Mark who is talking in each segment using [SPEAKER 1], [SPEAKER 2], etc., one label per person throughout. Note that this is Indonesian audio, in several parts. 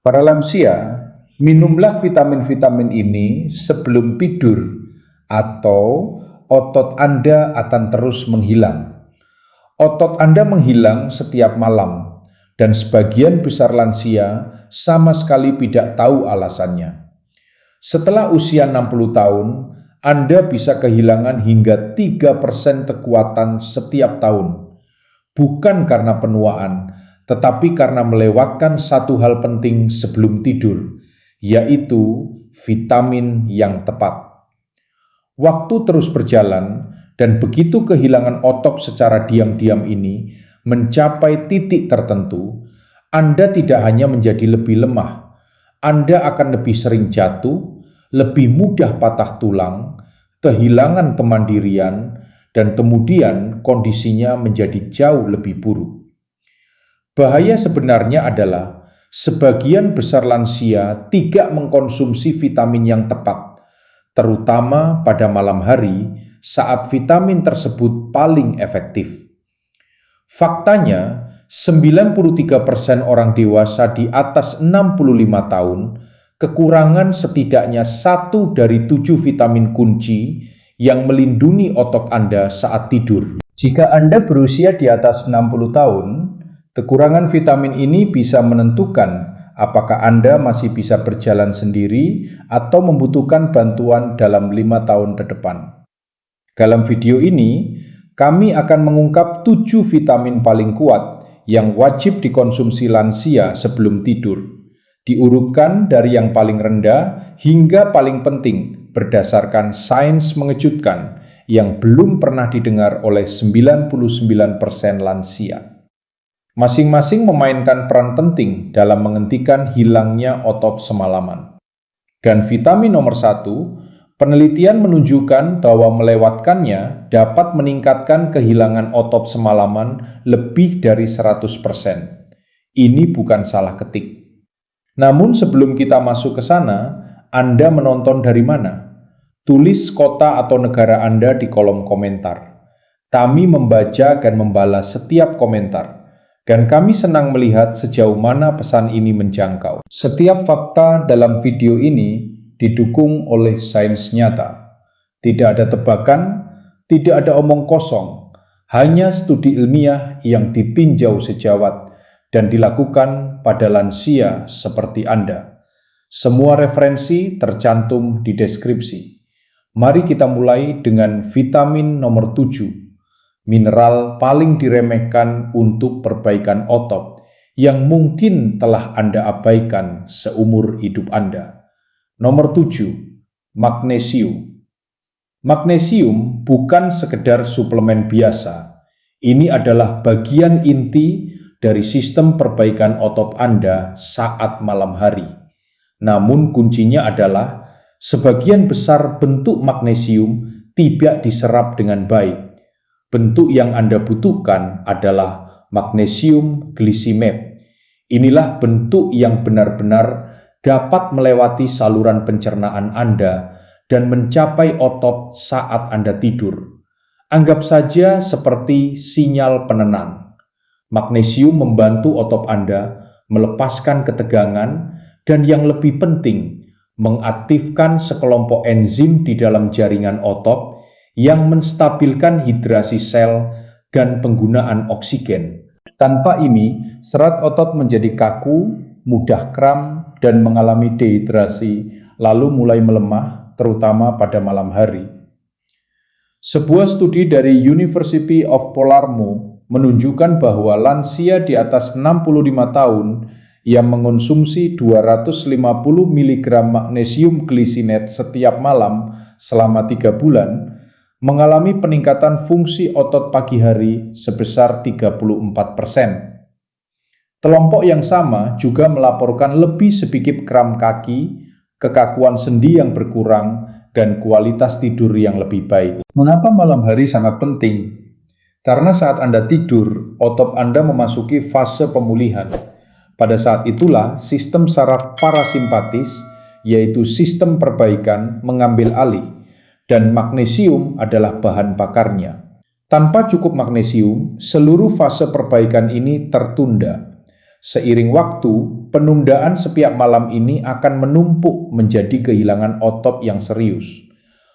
[SPEAKER 1] Para lansia, minumlah vitamin-vitamin ini sebelum tidur atau otot Anda akan terus menghilang. Otot Anda menghilang setiap malam dan sebagian besar lansia sama sekali tidak tahu alasannya. Setelah usia 60 tahun, Anda bisa kehilangan hingga 3% kekuatan setiap tahun. Bukan karena penuaan, tetapi karena melewatkan satu hal penting sebelum tidur, yaitu vitamin yang tepat. Waktu terus berjalan, dan begitu kehilangan otot secara diam-diam ini mencapai titik tertentu, Anda tidak hanya menjadi lebih lemah, Anda akan lebih sering jatuh, lebih mudah patah tulang, kehilangan kemandirian, dan kemudian kondisinya menjadi jauh lebih buruk. Bahaya sebenarnya adalah sebagian besar lansia tidak mengkonsumsi vitamin yang tepat, terutama pada malam hari saat vitamin tersebut paling efektif. Faktanya, 93% orang dewasa di atas 65 tahun kekurangan setidaknya 1 dari 7 vitamin kunci yang melindungi otot Anda saat tidur. Jika Anda berusia di atas 60 tahun, kekurangan vitamin ini bisa menentukan apakah Anda masih bisa berjalan sendiri atau membutuhkan bantuan dalam 5 tahun ke depan. Dalam video ini, kami akan mengungkap 7 vitamin paling kuat yang wajib dikonsumsi lansia sebelum tidur, diurutkan dari yang paling rendah hingga paling penting berdasarkan sains mengejutkan yang belum pernah didengar oleh 99% lansia. Masing-masing memainkan peran penting dalam menghentikan hilangnya otot semalaman. Dan vitamin nomor 1, penelitian menunjukkan bahwa melewatkannya dapat meningkatkan kehilangan otot semalaman lebih dari 100%. Ini bukan salah ketik. Namun sebelum kita masuk ke sana, Anda menonton dari mana? Tulis kota atau negara Anda di kolom komentar. Kami membaca dan membalas setiap komentar. Dan kami senang melihat sejauh mana pesan ini menjangkau. Setiap fakta dalam video ini didukung oleh sains nyata. Tidak ada tebakan, tidak ada omong kosong, hanya studi ilmiah yang ditinjau sejawat dan dilakukan pada lansia seperti Anda. Semua referensi tercantum di deskripsi. Mari kita mulai dengan vitamin nomor 7. Mineral paling diremehkan untuk perbaikan otot yang mungkin telah Anda abaikan seumur hidup Anda. Nomor 7, magnesium. Magnesium bukan sekedar suplemen biasa. Ini adalah bagian inti dari sistem perbaikan otot Anda saat malam hari. Namun kuncinya adalah sebagian besar bentuk magnesium tidak diserap dengan baik. Bentuk yang Anda butuhkan adalah magnesium glycinate. Inilah bentuk yang benar-benar dapat melewati saluran pencernaan Anda dan mencapai otot saat Anda tidur. Anggap saja seperti sinyal penenang. Magnesium membantu otot Anda melepaskan ketegangan dan yang lebih penting, mengaktifkan sekelompok enzim di dalam jaringan otot yang menstabilkan hidrasi sel dan penggunaan oksigen. Tanpa ini, serat otot menjadi kaku, mudah kram, dan mengalami dehidrasi, lalu mulai melemah, terutama pada malam hari. Sebuah studi dari University of Palermo menunjukkan bahwa lansia di atas 65 tahun yang mengonsumsi 250 mg magnesium glycinate setiap malam selama 3 bulan mengalami peningkatan fungsi otot pagi hari sebesar 34%. Kelompok yang sama juga melaporkan lebih sedikit kram kaki, kekakuan sendi yang berkurang, dan kualitas tidur yang lebih baik. Mengapa malam hari sangat penting? Karena saat Anda tidur, otot Anda memasuki fase pemulihan. Pada saat itulah sistem saraf parasimpatis, yaitu sistem perbaikan, mengambil alih. Dan magnesium adalah bahan bakarnya. Tanpa cukup magnesium, seluruh fase perbaikan ini tertunda. Seiring waktu, penundaan setiap malam ini akan menumpuk menjadi kehilangan otot yang serius.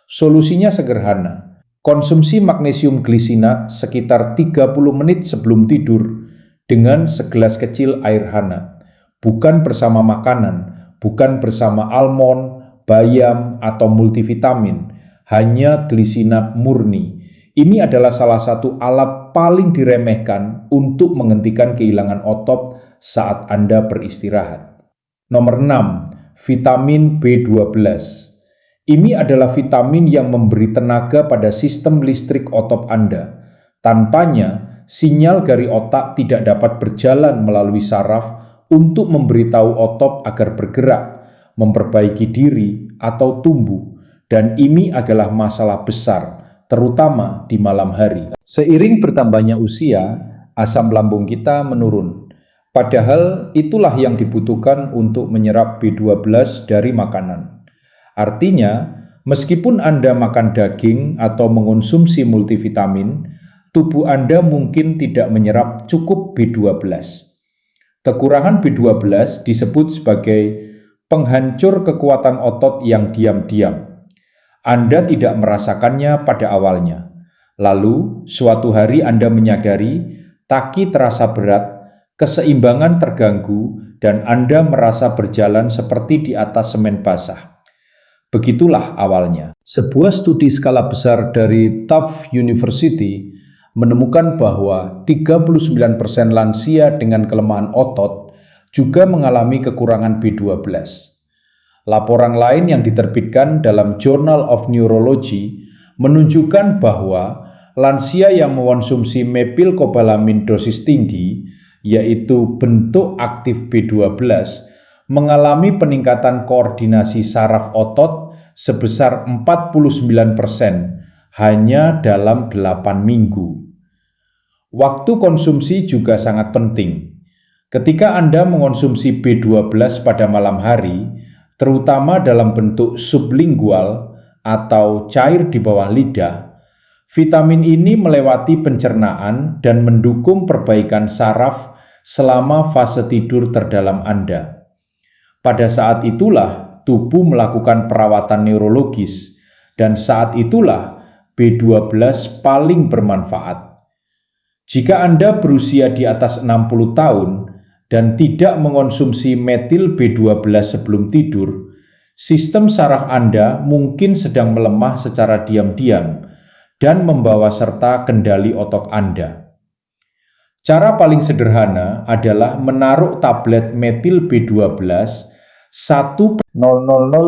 [SPEAKER 1] Solusinya sederhana, konsumsi magnesium glisinat sekitar 30 menit sebelum tidur dengan segelas kecil air hangat, bukan bersama makanan, bukan bersama almond, bayam, atau multivitamin, hanya glisinat murni. Ini adalah salah satu alat paling diremehkan untuk menghentikan kehilangan otot saat Anda beristirahat. Nomor 6, vitamin B12. Ini adalah vitamin yang memberi tenaga pada sistem listrik otot Anda. Tanpanya, sinyal dari otak tidak dapat berjalan melalui saraf untuk memberitahu otot agar bergerak, memperbaiki diri, atau tumbuh. Dan ini adalah masalah besar, terutama di malam hari. Seiring bertambahnya usia, asam lambung kita menurun. Padahal itulah yang dibutuhkan untuk menyerap B12 dari makanan. Artinya, meskipun Anda makan daging atau mengonsumsi multivitamin, tubuh Anda mungkin tidak menyerap cukup B12. Kekurangan B12 disebut sebagai penghancur kekuatan otot yang diam-diam. Anda tidak merasakannya pada awalnya. Lalu, suatu hari Anda menyadari kaki terasa berat, keseimbangan terganggu, dan Anda merasa berjalan seperti di atas semen basah. Begitulah awalnya. Sebuah studi skala besar dari Tufts University menemukan bahwa 39% lansia dengan kelemahan otot juga mengalami kekurangan B12. Laporan lain yang diterbitkan dalam Journal of Neurology menunjukkan bahwa lansia yang mengonsumsi methylcobalamin dosis tinggi, yaitu bentuk aktif B12, mengalami peningkatan koordinasi saraf otot sebesar 49% hanya dalam 8 minggu. Waktu konsumsi juga sangat penting. Ketika Anda mengonsumsi B12 pada malam hari, terutama dalam bentuk sublingual atau cair di bawah lidah, vitamin ini melewati pencernaan dan mendukung perbaikan saraf selama fase tidur terdalam Anda. Pada saat itulah tubuh melakukan perawatan neurologis, dan saat itulah B12 paling bermanfaat. Jika Anda berusia di atas 60 tahun dan tidak mengonsumsi metil B12 sebelum tidur, sistem saraf Anda mungkin sedang melemah secara diam-diam dan membawa serta kendali otot Anda. Cara paling sederhana adalah menaruh tablet metil B12 1/000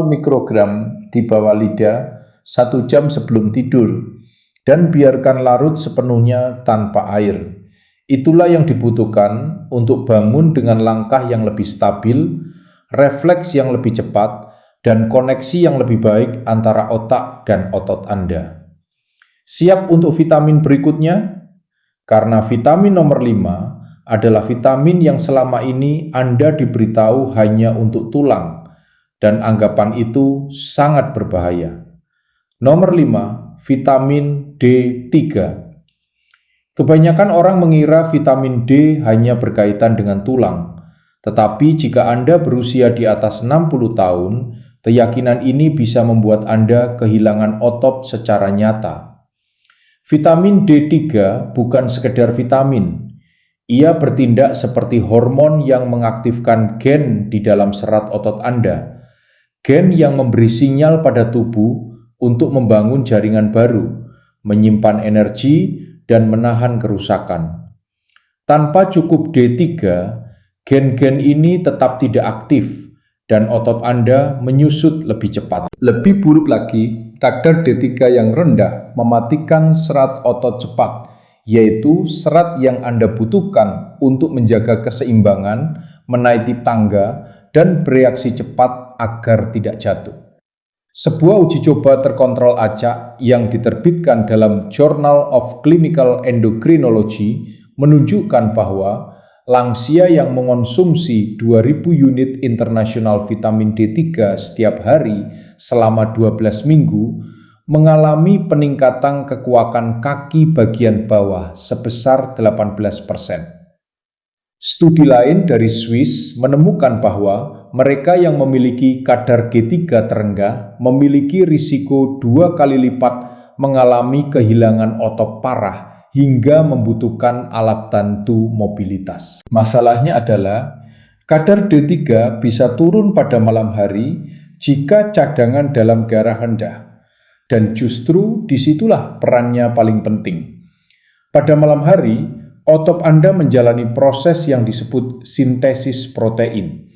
[SPEAKER 1] mikrogram di bawah lidah 1 jam sebelum tidur dan biarkan larut sepenuhnya tanpa air. Itulah yang dibutuhkan untuk bangun dengan langkah yang lebih stabil, refleks yang lebih cepat, dan koneksi yang lebih baik antara otak dan otot Anda. Siap untuk vitamin berikutnya? Karena vitamin nomor 5 adalah vitamin yang selama ini Anda diberitahu hanya untuk tulang, dan anggapan itu sangat berbahaya. Nomor 5, vitamin D3. Kebanyakan orang mengira vitamin D hanya berkaitan dengan tulang, tetapi jika Anda berusia di atas 60 tahun, keyakinan ini bisa membuat Anda kehilangan otot secara nyata. Vitamin D3 bukan sekedar vitamin. Ia bertindak seperti hormon yang mengaktifkan gen di dalam serat otot Anda, gen yang memberi sinyal pada tubuh untuk membangun jaringan baru, menyimpan energi, dan menahan kerusakan. Tanpa cukup D3, gen-gen ini tetap tidak aktif, dan otot Anda menyusut lebih cepat. Lebih buruk lagi, kadar D3 yang rendah mematikan serat otot cepat, yaitu serat yang Anda butuhkan untuk menjaga keseimbangan, menaiki tangga, dan bereaksi cepat agar tidak jatuh. Sebuah uji coba terkontrol acak yang diterbitkan dalam Journal of Clinical Endocrinology menunjukkan bahwa lansia yang mengonsumsi 2000 unit internasional vitamin D3 setiap hari selama 12 minggu mengalami peningkatan kekuatan kaki bagian bawah sebesar 18%. Studi lain dari Swiss menemukan bahwa mereka yang memiliki kadar G3 terendah memiliki risiko 2 kali lipat mengalami kehilangan otot parah hingga membutuhkan alat bantu mobilitas. Masalahnya adalah kadar D3 bisa turun pada malam hari jika cadangan dalam darah rendah, dan justru disitulah perannya paling penting. Pada malam hari, otot Anda menjalani proses yang disebut sintesis protein.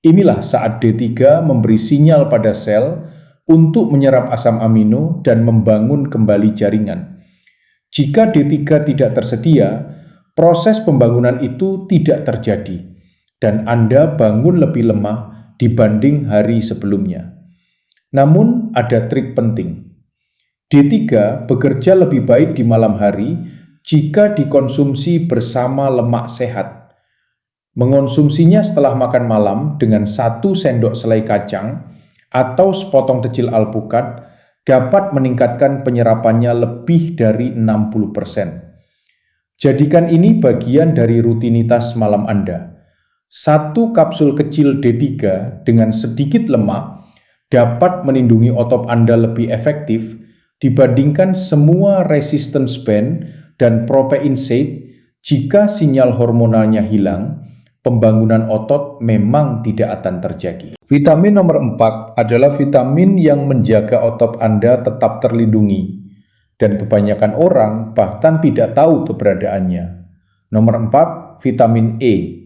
[SPEAKER 1] Inilah saat D3 memberi sinyal pada sel untuk menyerap asam amino dan membangun kembali jaringan. Jika D3 tidak tersedia, proses pembangunan itu tidak terjadi dan Anda bangun lebih lemah dibanding hari sebelumnya. Namun ada trik penting. D3 bekerja lebih baik di malam hari jika dikonsumsi bersama lemak sehat. Mengonsumsinya setelah makan malam dengan 1 sendok selai kacang atau sepotong kecil alpukat dapat meningkatkan penyerapannya lebih dari 60%. Jadikan ini bagian dari rutinitas malam Anda. 1 kapsul kecil D3 dengan sedikit lemak dapat melindungi otot Anda lebih efektif dibandingkan semua resistance band dan protein shake. Jika sinyal hormonalnya hilang, pembangunan otot memang tidak akan terjadi. Vitamin nomor 4 adalah vitamin yang menjaga otot Anda tetap terlindungi, dan kebanyakan orang bahkan tidak tahu keberadaannya. Nomor 4, vitamin E.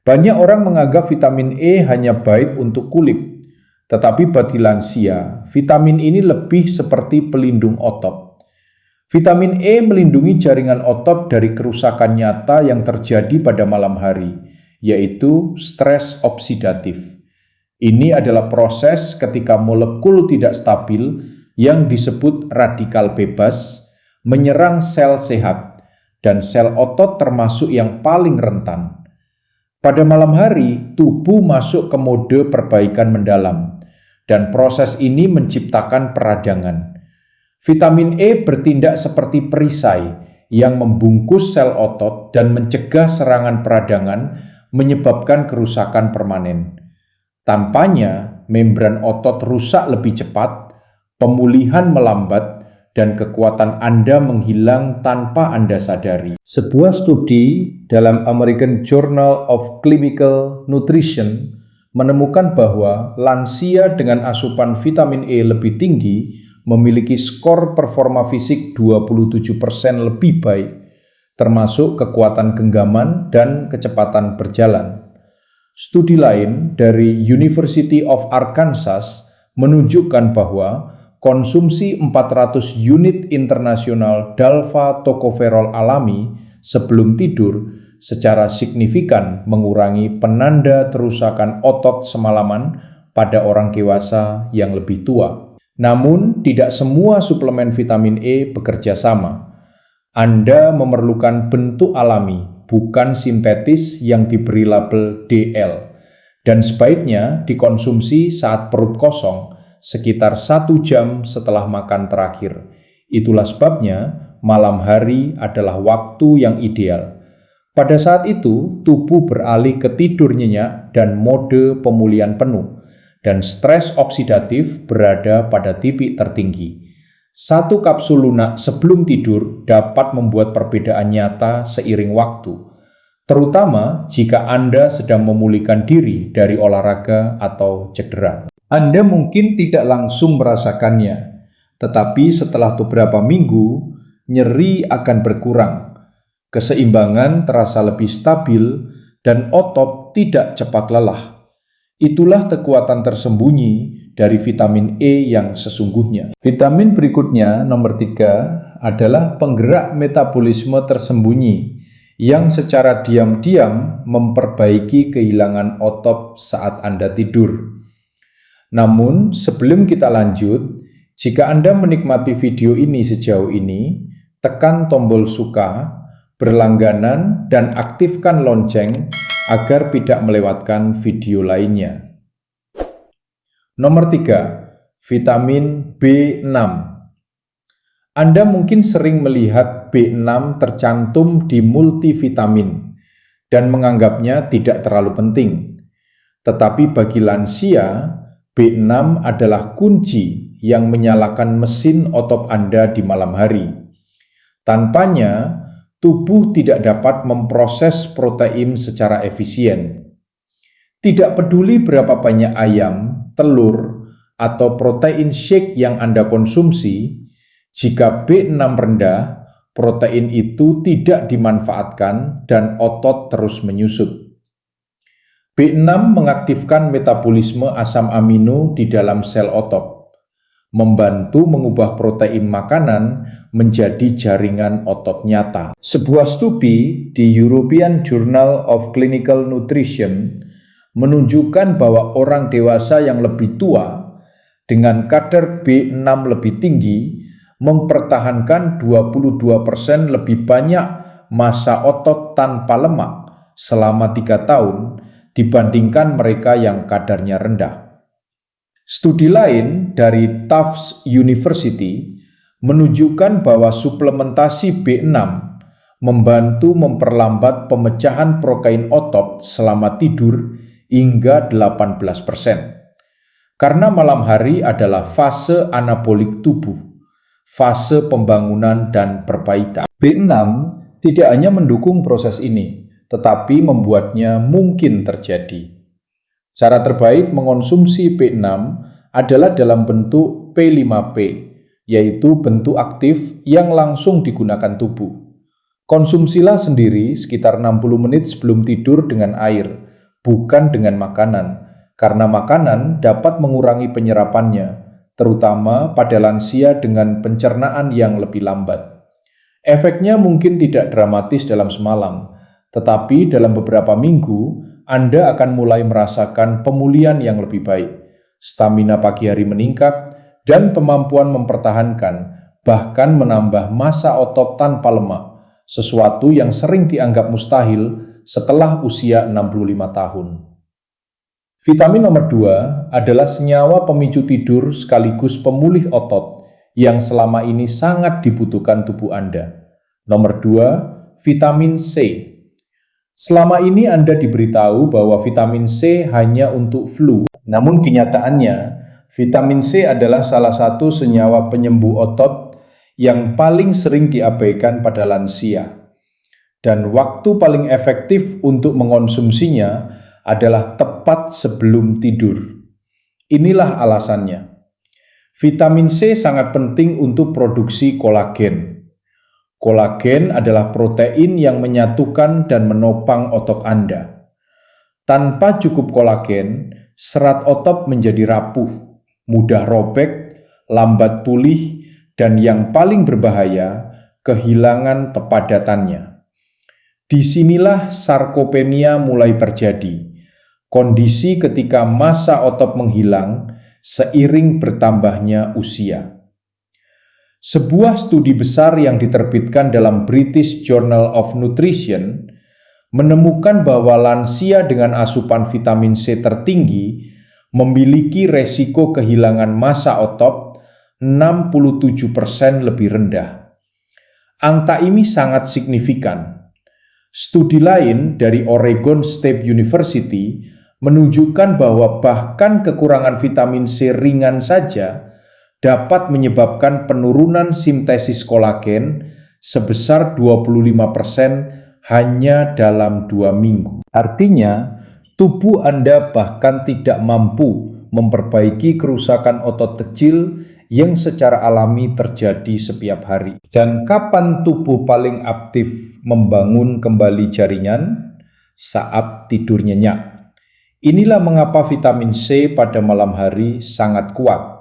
[SPEAKER 1] Banyak orang menganggap vitamin E hanya baik untuk kulit, tetapi bagi lansia, vitamin ini lebih seperti pelindung otot. Vitamin E melindungi jaringan otot dari kerusakan nyata yang terjadi pada malam hari, yaitu stres oksidatif. Ini adalah proses ketika molekul tidak stabil yang disebut radikal bebas menyerang sel sehat, dan sel otot termasuk yang paling rentan. Pada malam hari, tubuh masuk ke mode perbaikan mendalam, dan proses ini menciptakan peradangan. Vitamin E bertindak seperti perisai yang membungkus sel otot dan mencegah serangan peradangan menyebabkan kerusakan permanen. Tanpanya, membran otot rusak lebih cepat, pemulihan melambat, dan kekuatan Anda menghilang tanpa Anda sadari. Sebuah studi dalam American Journal of Clinical Nutrition menemukan bahwa lansia dengan asupan vitamin E lebih tinggi memiliki skor performa fisik 27% lebih baik, termasuk kekuatan genggaman dan kecepatan berjalan. Studi lain dari University of Arkansas menunjukkan bahwa konsumsi 400 unit internasional dalfa tocopherol alami sebelum tidur secara signifikan mengurangi penanda kerusakan otot semalaman pada orang dewasa yang lebih tua. Namun, tidak semua suplemen vitamin E bekerja sama. Anda memerlukan bentuk alami, bukan sintetis yang diberi label DL, dan sebaiknya dikonsumsi saat perut kosong sekitar 1 jam setelah makan terakhir. Itulah sebabnya malam hari adalah waktu yang ideal. Pada saat itu, tubuh beralih ke tidur nyenyak dan mode pemulihan penuh, dan stres oksidatif berada pada titik tertinggi. 1 kapsul lunak sebelum tidur dapat membuat perbedaan nyata seiring waktu, terutama jika Anda sedang memulihkan diri dari olahraga atau cedera. Anda mungkin tidak langsung merasakannya, tetapi setelah beberapa minggu, nyeri akan berkurang, keseimbangan terasa lebih stabil, dan otot tidak cepat lelah. Itulah kekuatan tersembunyi dari vitamin E yang sesungguhnya. Vitamin berikutnya, nomor 3, adalah penggerak metabolisme tersembunyi yang secara diam-diam memperbaiki kehilangan otot saat Anda tidur. Namun, sebelum kita lanjut, jika Anda menikmati video ini sejauh ini, tekan tombol suka, berlangganan, dan aktifkan lonceng agar tidak melewatkan video lainnya. Nomor 3, vitamin B6. Anda mungkin sering melihat B6 tercantum di multivitamin, dan menganggapnya tidak terlalu penting. Tetapi bagi lansia, B6 adalah kunci yang menyalakan mesin otot Anda di malam hari. Tanpanya, tubuh tidak dapat memproses protein secara efisien. Tidak peduli berapa banyak ayam, telur, atau protein shake yang Anda konsumsi, jika B6 rendah, protein itu tidak dimanfaatkan dan otot terus menyusut. B6 mengaktifkan metabolisme asam amino di dalam sel otot, membantu mengubah protein makanan menjadi jaringan otot nyata. Sebuah studi di European Journal of Clinical Nutrition menunjukkan bahwa orang dewasa yang lebih tua dengan kadar B6 lebih tinggi mempertahankan 22% lebih banyak massa otot tanpa lemak selama 3 tahun dibandingkan mereka yang kadarnya rendah. Studi lain dari Tufts University menunjukkan bahwa suplementasi B6 membantu memperlambat pemecahan protein otot selama tidur hingga 18%. Karena malam hari adalah fase anabolik tubuh, fase pembangunan dan perbaikan. B6 tidak hanya mendukung proses ini, tetapi membuatnya mungkin terjadi. Cara terbaik mengonsumsi B6 adalah dalam bentuk P5P, yaitu bentuk aktif yang langsung digunakan tubuh. Konsumsilah sendiri sekitar 60 menit sebelum tidur dengan air, bukan dengan makanan, karena makanan dapat mengurangi penyerapannya, terutama pada lansia dengan pencernaan yang lebih lambat. Efeknya mungkin tidak dramatis dalam semalam, tetapi dalam beberapa minggu, Anda akan mulai merasakan pemulihan yang lebih baik, stamina pagi hari meningkat, dan kemampuan mempertahankan, bahkan menambah massa otot tanpa lemak, sesuatu yang sering dianggap mustahil setelah usia 65 tahun. Vitamin nomor 2 adalah senyawa pemicu tidur sekaligus pemulih otot yang selama ini sangat dibutuhkan tubuh Anda. Nomor 2, vitamin C. Selama ini Anda diberitahu bahwa vitamin C hanya untuk flu, namun kenyataannya vitamin C adalah salah satu senyawa penyembuh otot yang paling sering diabaikan pada lansia. Dan waktu paling efektif untuk mengonsumsinya adalah tepat sebelum tidur. Inilah alasannya. Vitamin C sangat penting untuk produksi kolagen. Kolagen adalah protein yang menyatukan dan menopang otot Anda. Tanpa cukup kolagen, serat otot menjadi rapuh, mudah robek, lambat pulih, dan yang paling berbahaya, kehilangan kepadatannya. Disinilah sarkopenia mulai terjadi, kondisi ketika massa otot menghilang seiring bertambahnya usia. Sebuah studi besar yang diterbitkan dalam British Journal of Nutrition menemukan bahwa lansia dengan asupan vitamin C tertinggi memiliki resiko kehilangan massa otot 67% lebih rendah. Angka ini sangat signifikan. Studi lain dari Oregon State University menunjukkan bahwa bahkan kekurangan vitamin C ringan saja dapat menyebabkan penurunan sintesis kolagen sebesar 25% hanya dalam 2 minggu. Artinya, tubuh Anda bahkan tidak mampu memperbaiki kerusakan otot kecil yang secara alami terjadi setiap hari. Dan kapan tubuh paling aktif membangun kembali jaringan? Saat tidur nyenyak. Inilah mengapa vitamin C pada malam hari sangat kuat.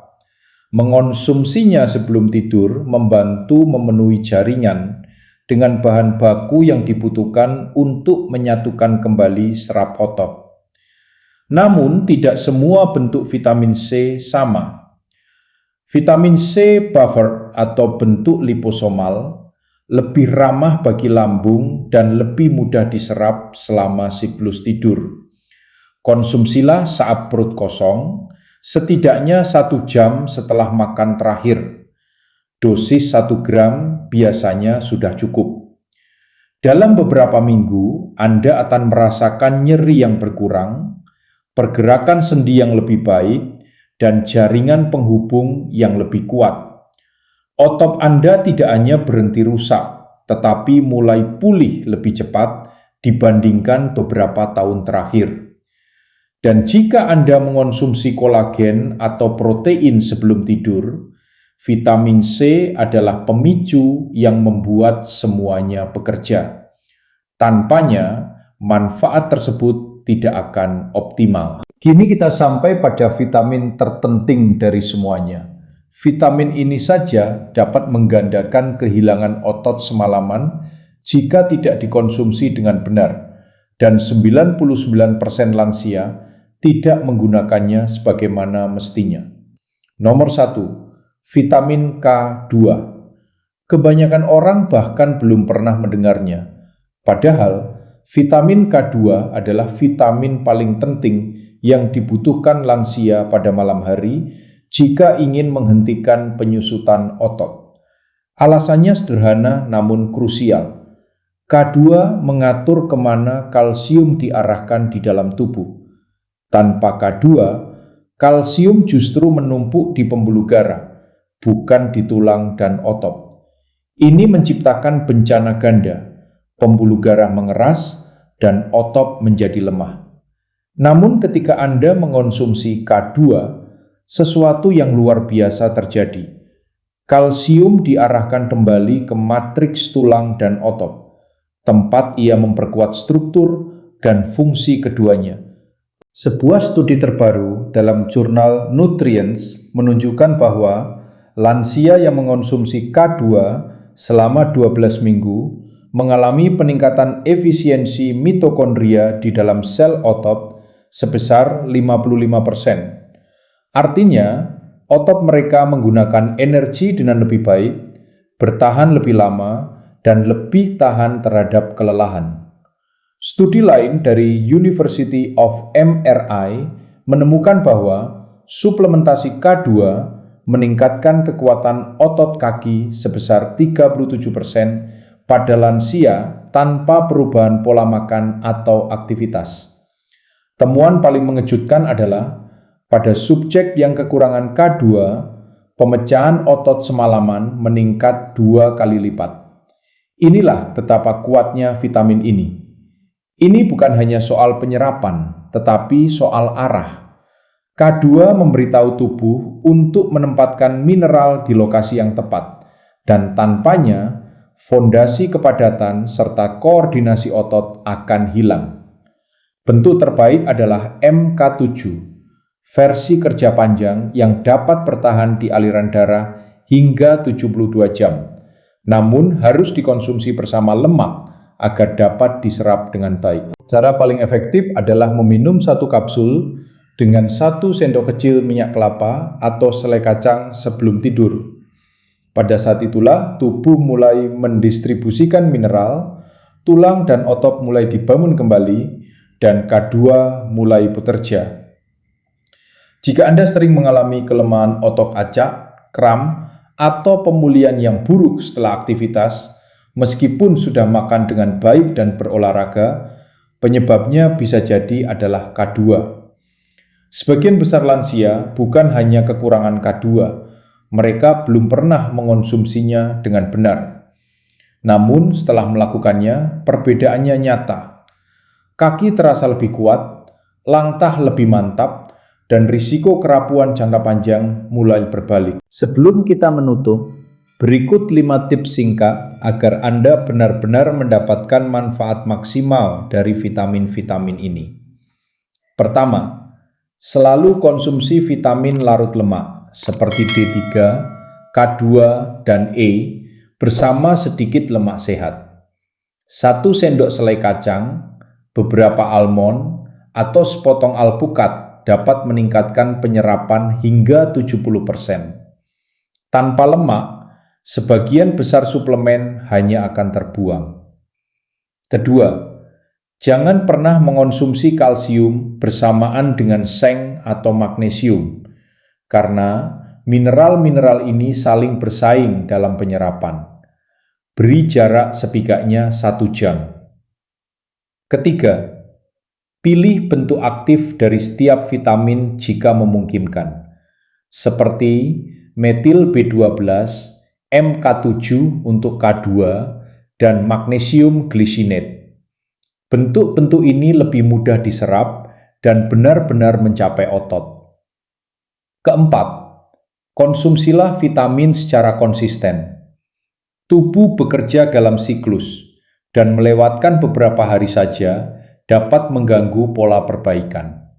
[SPEAKER 1] Mengonsumsinya sebelum tidur membantu memenuhi jaringan dengan bahan baku yang dibutuhkan untuk menyatukan kembali serap otot. Namun, tidak semua bentuk vitamin C sama. Vitamin C buffer atau bentuk liposomal lebih ramah bagi lambung dan lebih mudah diserap selama siklus tidur. Konsumsilah saat perut kosong, setidaknya 1 jam setelah makan terakhir. Dosis 1 gram biasanya sudah cukup. Dalam beberapa minggu, Anda akan merasakan nyeri yang berkurang, pergerakan sendi yang lebih baik, dan jaringan penghubung yang lebih kuat. Otot Anda tidak hanya berhenti rusak, tetapi mulai pulih lebih cepat dibandingkan beberapa tahun terakhir. Dan jika Anda mengonsumsi kolagen atau protein sebelum tidur, vitamin C adalah pemicu yang membuat semuanya bekerja. Tanpanya, manfaat tersebut tidak akan optimal. Kini kita sampai pada vitamin terpenting dari semuanya. Vitamin ini saja dapat menggandakan kehilangan otot semalaman jika tidak dikonsumsi dengan benar, dan 99% lansia tidak menggunakannya sebagaimana mestinya. Nomor 1. Vitamin K2. Kebanyakan orang bahkan belum pernah mendengarnya. Padahal, vitamin K2 adalah vitamin paling penting yang dibutuhkan lansia pada malam hari jika ingin menghentikan penyusutan otot. Alasannya sederhana namun krusial. K2 mengatur kemana kalsium diarahkan di dalam tubuh. Tanpa K2, kalsium justru menumpuk di pembuluh darah, bukan di tulang dan otot. Ini menciptakan bencana ganda, pembuluh darah mengeras, dan otot menjadi lemah. Namun ketika Anda mengonsumsi K2, sesuatu yang luar biasa terjadi. Kalsium diarahkan kembali ke matriks tulang dan otot, tempat ia memperkuat struktur dan fungsi keduanya. Sebuah studi terbaru dalam jurnal Nutrients menunjukkan bahwa lansia yang mengonsumsi K2 selama 12 minggu mengalami peningkatan efisiensi mitokondria di dalam sel otot sebesar 55%. Artinya, otot mereka menggunakan energi dengan lebih baik, bertahan lebih lama, dan lebih tahan terhadap kelelahan. Studi lain dari University of MRI menemukan bahwa suplementasi K2 meningkatkan kekuatan otot kaki sebesar 37% pada lansia tanpa perubahan pola makan atau aktivitas. Temuan paling mengejutkan adalah pada subjek yang kekurangan K2, pemecahan otot semalaman meningkat 2 kali lipat. Inilah betapa kuatnya vitamin ini. Ini bukan hanya soal penyerapan, tetapi soal arah. K2 memberitahu tubuh untuk menempatkan mineral di lokasi yang tepat, dan tanpanya, fondasi kepadatan serta koordinasi otot akan hilang. Bentuk terbaik adalah MK7, versi kerja panjang yang dapat bertahan di aliran darah hingga 72 jam, namun harus dikonsumsi bersama lemak agar dapat diserap dengan baik. Cara paling efektif adalah meminum 1 kapsul dengan 1 sendok kecil minyak kelapa atau selai kacang sebelum tidur. Pada saat itulah tubuh mulai mendistribusikan mineral, tulang dan otot mulai dibangun kembali, dan K2 mulai bekerja. Jika Anda sering mengalami kelemahan otot acak, kram, atau pemulihan yang buruk setelah aktivitas, meskipun sudah makan dengan baik dan berolahraga, penyebabnya bisa jadi adalah K2. Sebagian besar lansia bukan hanya kekurangan K2, mereka belum pernah mengonsumsinya dengan benar. Namun setelah melakukannya, perbedaannya nyata. Kaki terasa lebih kuat, langkah lebih mantap, dan risiko kerapuan jangka panjang mulai berbalik. Sebelum kita menutup, berikut 5 tips singkat agar Anda benar-benar mendapatkan manfaat maksimal dari vitamin-vitamin ini. Pertama, selalu konsumsi vitamin larut lemak seperti D3, K2, dan E bersama sedikit lemak sehat. 1 sendok selai kacang, beberapa almond, atau sepotong alpukat dapat meningkatkan penyerapan hingga 70%. Tanpa lemak, sebagian besar suplemen hanya akan terbuang. Kedua, jangan pernah mengonsumsi kalsium bersamaan dengan seng atau magnesium, karena mineral-mineral ini saling bersaing dalam penyerapan. Beri jarak setidaknya 1 jam. Ketiga, pilih bentuk aktif dari setiap vitamin jika memungkinkan, seperti metil B12, MK7 untuk K2, dan magnesium glycinate. Bentuk-bentuk ini lebih mudah diserap dan benar-benar mencapai otot. Keempat, konsumsilah vitamin secara konsisten. Tubuh bekerja dalam siklus, dan melewatkan beberapa hari saja dapat mengganggu pola perbaikan.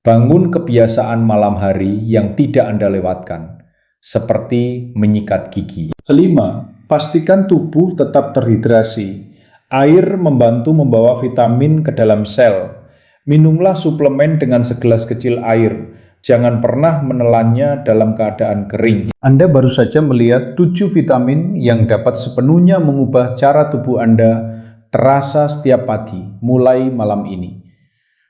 [SPEAKER 1] Bangun kebiasaan malam hari yang tidak Anda lewatkan, seperti menyikat gigi. Kelima, pastikan tubuh tetap terhidrasi. Air membantu membawa vitamin ke dalam sel. Minumlah suplemen dengan segelas kecil air. Jangan pernah menelannya dalam keadaan kering. Anda baru saja melihat 7 vitamin yang dapat sepenuhnya mengubah cara tubuh Anda terasa setiap pagi, mulai malam ini.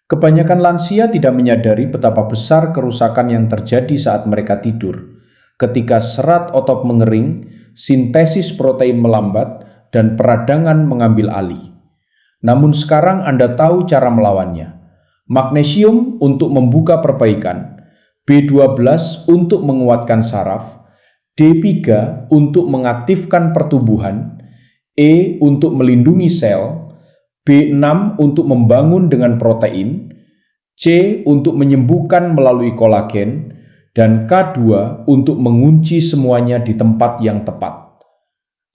[SPEAKER 1] Kebanyakan lansia tidak menyadari betapa besar kerusakan yang terjadi saat mereka tidur. Ketika serat otot mengering, sintesis protein melambat, dan peradangan mengambil alih. Namun sekarang Anda tahu cara melawannya. Magnesium untuk membuka perbaikan, B12 untuk menguatkan saraf, D3 untuk mengaktifkan pertumbuhan, E untuk melindungi sel, B6 untuk membangun dengan protein, C untuk menyembuhkan melalui kolagen, dan K2 untuk mengunci semuanya di tempat yang tepat.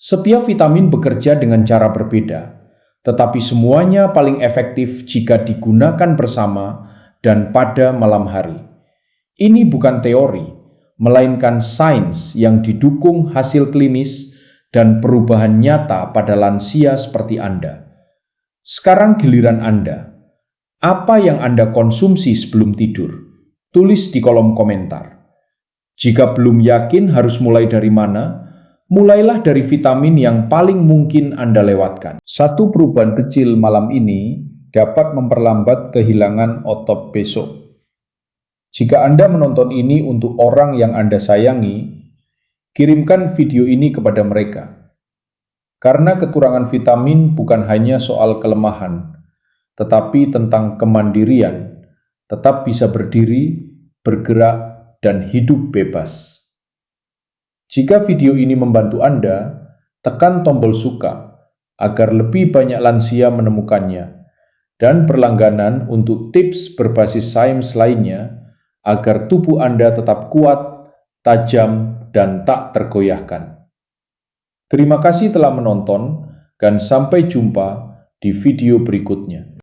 [SPEAKER 1] Setiap vitamin bekerja dengan cara berbeda, tetapi semuanya paling efektif jika digunakan bersama dan pada malam hari. Ini bukan teori, melainkan sains yang didukung hasil klinis dan perubahan nyata pada lansia seperti Anda. Sekarang giliran Anda. Apa yang Anda konsumsi sebelum tidur? Tulis di kolom komentar. Jika belum yakin harus mulai dari mana, mulailah dari vitamin yang paling mungkin Anda lewatkan. Satu perubahan kecil malam ini dapat memperlambat kehilangan otot besok. Jika Anda menonton ini untuk orang yang Anda sayangi, kirimkan video ini kepada mereka. Karena kekurangan vitamin bukan hanya soal kelemahan, tetapi tentang kemandirian, tetap bisa berdiri, bergerak, dan hidup bebas. Jika video ini membantu Anda, tekan tombol suka agar lebih banyak lansia menemukannya, dan berlangganan untuk tips berbasis sains lainnya agar tubuh Anda tetap kuat, tajam, dan tak tergoyahkan. Terima kasih telah menonton, dan sampai jumpa di video berikutnya.